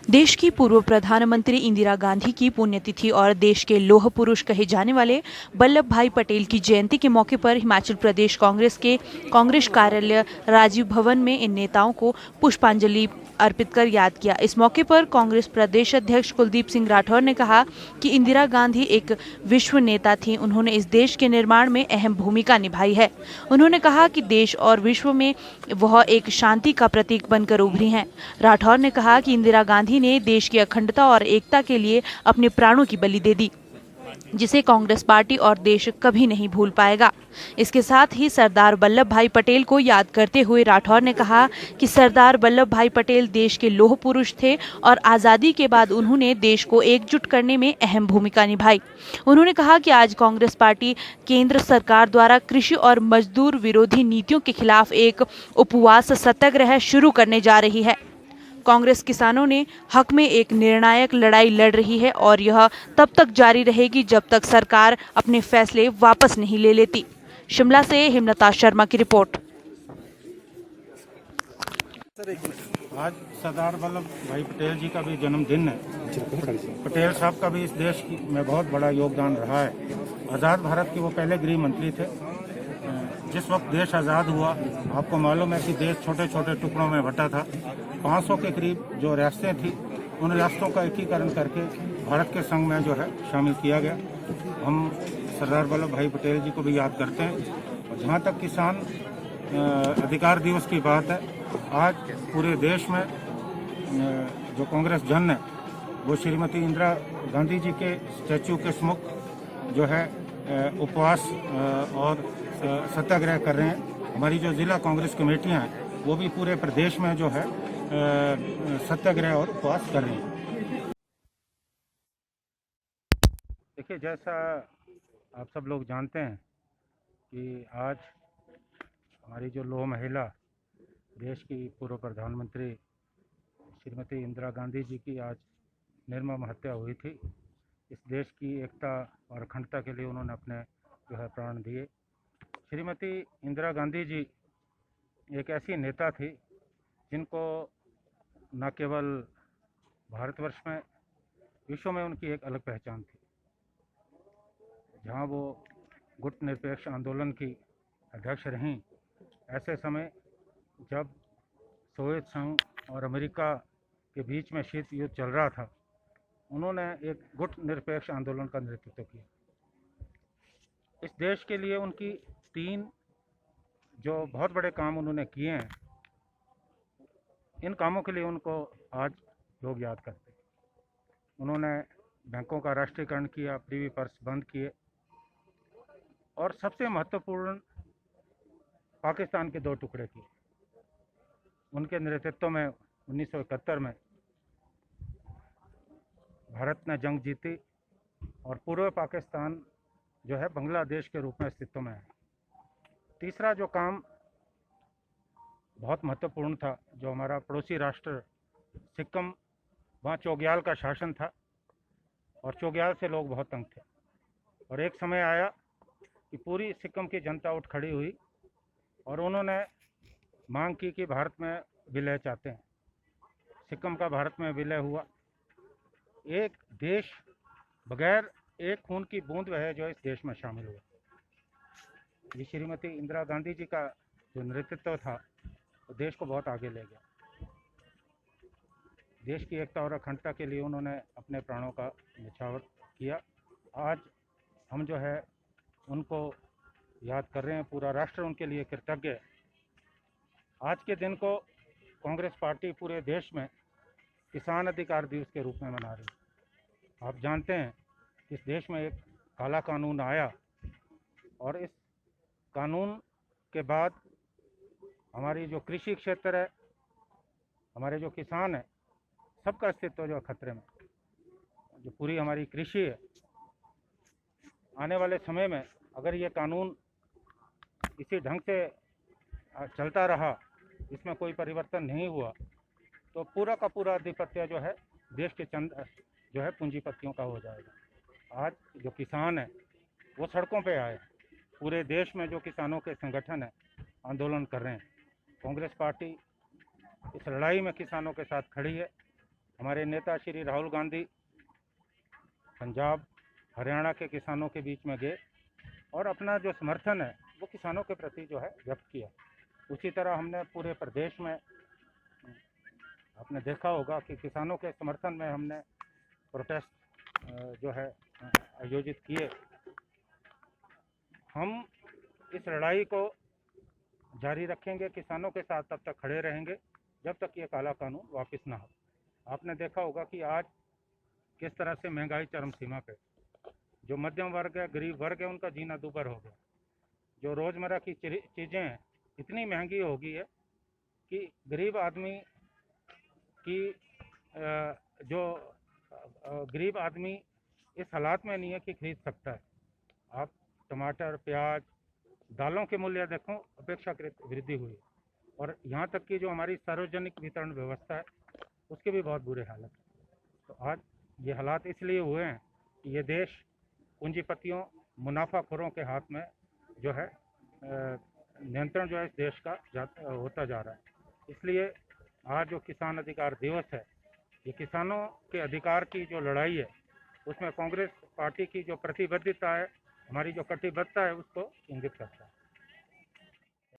देश की पूर्व प्रधानमंत्री इंदिरा गांधी की पुण्यतिथि और देश के लौह पुरुष कहे जाने वाले वल्लभ भाई पटेल की जयंती के मौके पर हिमाचल प्रदेश कांग्रेस के कांग्रेस कार्यालय राजीव भवन में इन नेताओं को पुष्पांजलि अर्पित कर याद किया। इस मौके पर कांग्रेस प्रदेश अध्यक्ष कुलदीप सिंह राठौर ने कहा कि इंदिरा गांधी एक विश्व नेता थी। उन्होंने इस देश के निर्माण में अहम भूमिका निभाई है। उन्होंने कहा कि देश और विश्व में वह एक शांति का प्रतीक बनकर उभरी हैं। राठौर ने कहा कि इंदिरा गांधी ने देश की अखंडता और एकता के लिए अपने प्राणों की बलि दे दी, जिसे कांग्रेस पार्टी और देश कभी नहीं भूल पाएगा। इसके साथ ही सरदार वल्लभ भाई पटेल को याद करते हुए राठौर ने कहा कि सरदार वल्लभ भाई पटेल देश के लौह पुरुष थे और आजादी के बाद उन्होंने देश को एकजुट करने में अहम भूमिका निभाई। उन्होंने कहा कि आज कांग्रेस पार्टी केंद्र सरकार द्वारा कृषि और मजदूर विरोधी नीतियों के खिलाफ एक उपवास सत्याग्रह शुरू करने जा रही है। कांग्रेस किसानों ने हक में एक निर्णायक लड़ाई लड़ रही है और यह तब तक जारी रहेगी जब तक सरकार अपने फैसले वापस नहीं ले लेती। शिमला से हेमलता शर्मा की रिपोर्ट। आज सरदार वल्लभ भाई पटेल जी का भी जन्मदिन है। पटेल साहब का भी इस देश में बहुत बड़ा योगदान रहा है। आज़ाद भारत के वो पहले गृह मंत्री थे। जिस वक्त देश आज़ाद हुआ, आपको मालूम है कि देश छोटे छोटे टुकड़ों में बटा था। 500 के करीब जो रियासतें थी, उन रियासतों का एकीकरण करके भारत के संग में जो है शामिल किया गया। हम सरदार वल्लभ भाई पटेल जी को भी याद करते हैं। और जहाँ तक किसान अधिकार दिवस की बात है, आज पूरे देश में जो कांग्रेस जन है वो श्रीमती इंदिरा गांधी जी के स्टैचू के सम्मुख जो है उपवास और सत्याग्रह कर रहे हैं। हमारी जो जिला कांग्रेस कमेटियां हैं वो भी पूरे प्रदेश में जो है सत्याग्रह और उपवास कर रही हैं। देखिए, जैसा आप सब लोग जानते हैं कि आज हमारी जो लौह महिला, देश की पूर्व प्रधानमंत्री श्रीमती इंदिरा गांधी जी की आज निर्मम हत्या हुई थी। इस देश की एकता और अखंडता के लिए उन्होंने अपने जो है प्राण दिए। श्रीमती इंदिरा गांधी जी एक ऐसी नेता थी जिनको न केवल भारतवर्ष में, विश्व में उनकी एक अलग पहचान थी। जहां वो गुट निरपेक्ष आंदोलन की अध्यक्ष रहीं, ऐसे समय जब सोवियत संघ और अमेरिका के बीच में शीत युद्ध चल रहा था, उन्होंने एक गुट निरपेक्ष आंदोलन का नेतृत्व किया। इस देश के लिए उनकी 3 जो बहुत बड़े काम उन्होंने किए हैं, इन कामों के लिए उनको आज लोग याद करते हैं। उन्होंने बैंकों का राष्ट्रीयकरण किया, प्रीवी पर्स बंद किए और सबसे महत्वपूर्ण पाकिस्तान के 2 टुकड़े किए। उनके नेतृत्व में 1971 में भारत ने जंग जीती और पूर्व पाकिस्तान जो है बांग्लादेश के रूप में अस्तित्व में है। तीसरा जो काम बहुत महत्वपूर्ण था, जो हमारा पड़ोसी राष्ट्र सिक्किम, वहाँ चोग्याल का शासन था और चोग्याल से लोग बहुत तंग थे। और एक समय आया कि पूरी सिक्किम की जनता उठ खड़ी हुई और उन्होंने मांग की कि भारत में विलय चाहते हैं। सिक्किम का भारत में विलय हुआ। एक देश बगैर एक खून की बूंद वह जो इस देश में शामिल हुआ। ये श्रीमती इंदिरा गांधी जी का जो नेतृत्व था वो देश को बहुत आगे ले गया। देश की एकता और अखंडता के लिए उन्होंने अपने प्राणों का न्यौछावर किया। आज हम जो है उनको याद कर रहे हैं। पूरा राष्ट्र उनके लिए कृतज्ञ है। आज के दिन को कांग्रेस पार्टी पूरे देश में किसान अधिकार दिवस के रूप में मना रही है। आप जानते हैं कि इस देश में एक काला कानून आया और इस कानून के बाद हमारी जो कृषि क्षेत्र है, हमारे जो किसान हैं, सबका अस्तित्व जो खतरे में। जो पूरी हमारी कृषि है, आने वाले समय में अगर ये कानून इसी ढंग से चलता रहा, इसमें कोई परिवर्तन नहीं हुआ, तो पूरा का पूरा आधिपत्य जो है देश के चंद जो है पूंजीपतियों का हो जाएगा। आज जो किसान है वो सड़कों पे आए। पूरे देश में जो किसानों के संगठन है आंदोलन कर रहे हैं। कांग्रेस पार्टी इस लड़ाई में किसानों के साथ खड़ी है। हमारे नेता श्री राहुल गांधी पंजाब हरियाणा के किसानों के बीच में गए और अपना जो समर्थन है वो किसानों के प्रति जो है व्यक्त किया। उसी तरह हमने पूरे प्रदेश में आपने देखा होगा कि किसानों के समर्थन में हमने प्रोटेस्ट जो है आयोजित किए। हम इस लड़ाई को जारी रखेंगे, किसानों के साथ तब तक खड़े रहेंगे जब तक ये काला कानून वापस ना हो। आपने देखा होगा कि आज किस तरह से महंगाई चरम सीमा पे, जो मध्यम वर्ग है, गरीब वर्ग है, उनका जीना दूभर हो गया। जो रोज़मर्रा की चीज़ें हैं इतनी महंगी हो गई है कि गरीब आदमी की जो गरीब आदमी इस हालात में नहीं है कि खरीद सकता है। आप टमाटर, प्याज, दालों के मूल्य देखो, अपेक्षाकृत वृद्धि हुई है। और यहाँ तक कि जो हमारी सार्वजनिक वितरण व्यवस्था है उसके भी बहुत बुरे हालत है। तो आज ये हालात इसलिए हुए हैं कि ये देश पूंजीपतियों, मुनाफाखोरों के हाथ में जो है नियंत्रण जो है इस देश का होता जा रहा है। इसलिए आज जो किसान अधिकार दिवस है, ये किसानों के अधिकार की जो लड़ाई है उसमें कांग्रेस पार्टी की जो प्रतिबद्धता है, हमारी जो कटिबद्धता है, उसको इंगित करता है।